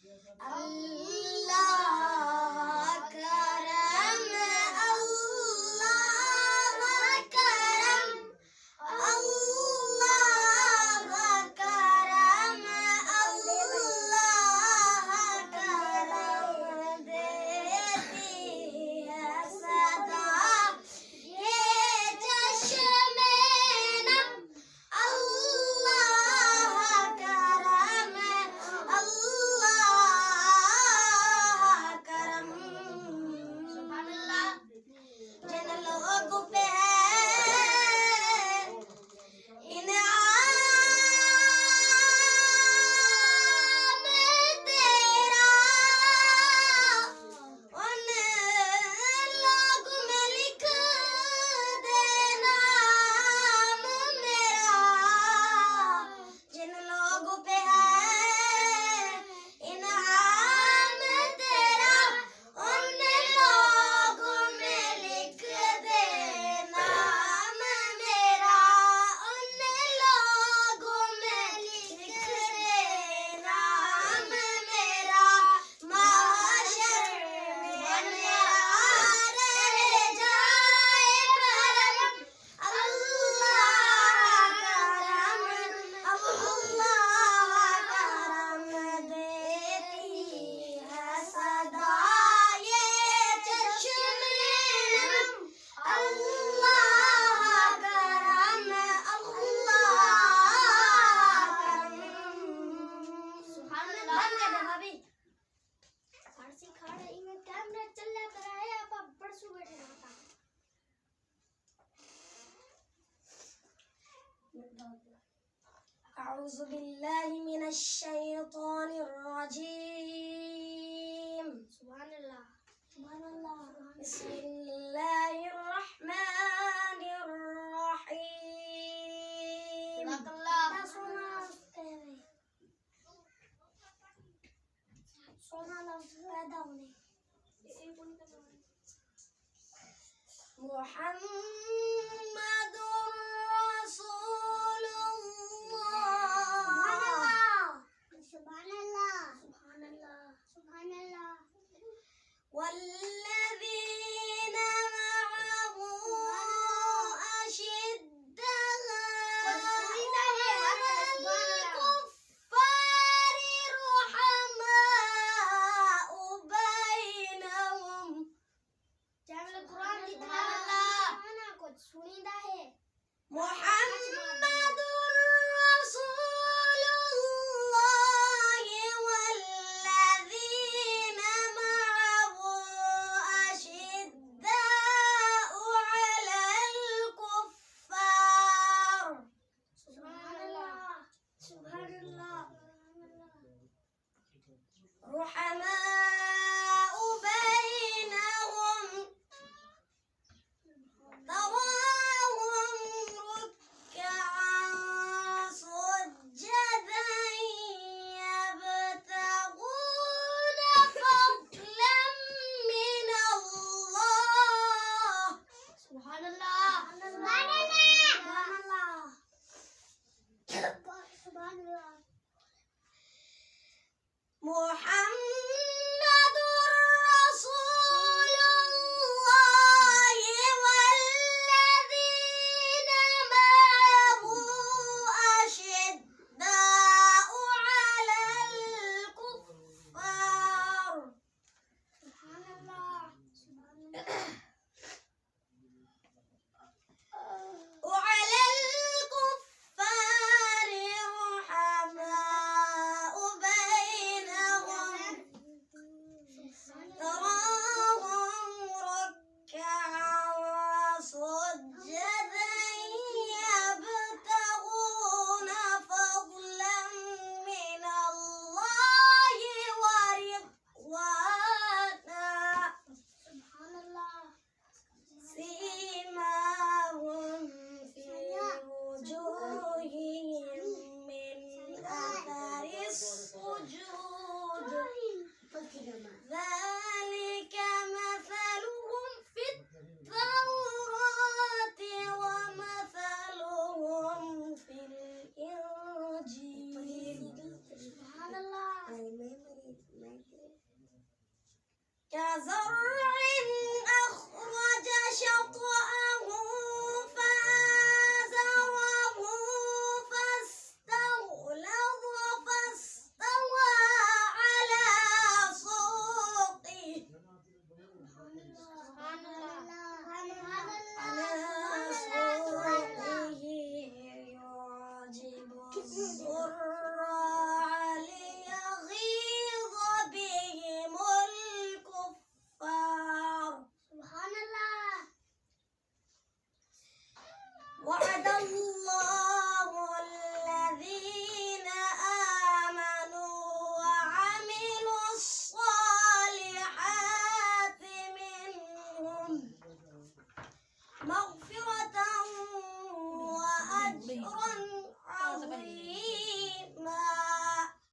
अल्लाह करम, अल्लाह करम, अल्लाह करम, अल्लाह करम देती है सदा ये चश्मे नम। अल्लाह करम, अल्लाह करम। सुभान अल्लाह। जिन लोगों पे है इनाम तेरा, उन लोगों में लिख देना नाम मेरा। जिन लोगों पे है इनाम तेरा, उन लोगों में लिख देना नाम मेरा। उन लोगों में लिख देना नाम मेरा। महशर में मेरा रह जाए करम। अल्लाह करम, अल्लाह करम देती है सदा ये चश्मे नम। अल्लाह करम, अल्लाह करम। सुभान अल्लाह। बंद कर दे भाभी। फारसी खाड़े इनमें कैमरा चल रहा है, आप परसों बैठे रहता। أعوذ بالله من الشيطان الرجيم. سبحان الله، سبحان الله. بسم الله الرحمن الرحيم. सोना लफ्ज़ पैदा होने। मुहम्मदुर रसूलुल्लाह। सुभान अल्लाह, सुभान अल्लाह, सुभान अल्लाह। वल्लज़ीना मअहु अशिद्दाअ अलल कुफ्फारि रुहमाअ बैनहुम। कुरान की धारा कुछ सुनीदा है। मुहम्मदुर रसूलुल्लाह वल्लज़ीना मअहु अशिद्दाअ अलल कुफ्फार। सुभान अल्लाह, सुभान अल्लाह। रुहमाअ बैनहुम तराहुम रुक्कअन सुज्जदन यब्तगून फضlan मिन अल्लाह। सुभान अल्लाह, सुभान अल्लाह, सुभान अल्लाह। मुहम्मद كزرع أخرج شطأه فآزره فاستغلظ فاستوى على سوقه يعجب الزراع ليغيظ بهم الكفار. سبحان الله. وعد الله الذين آمنوا وعملوا الصالحات منهم مغفرة وأجرا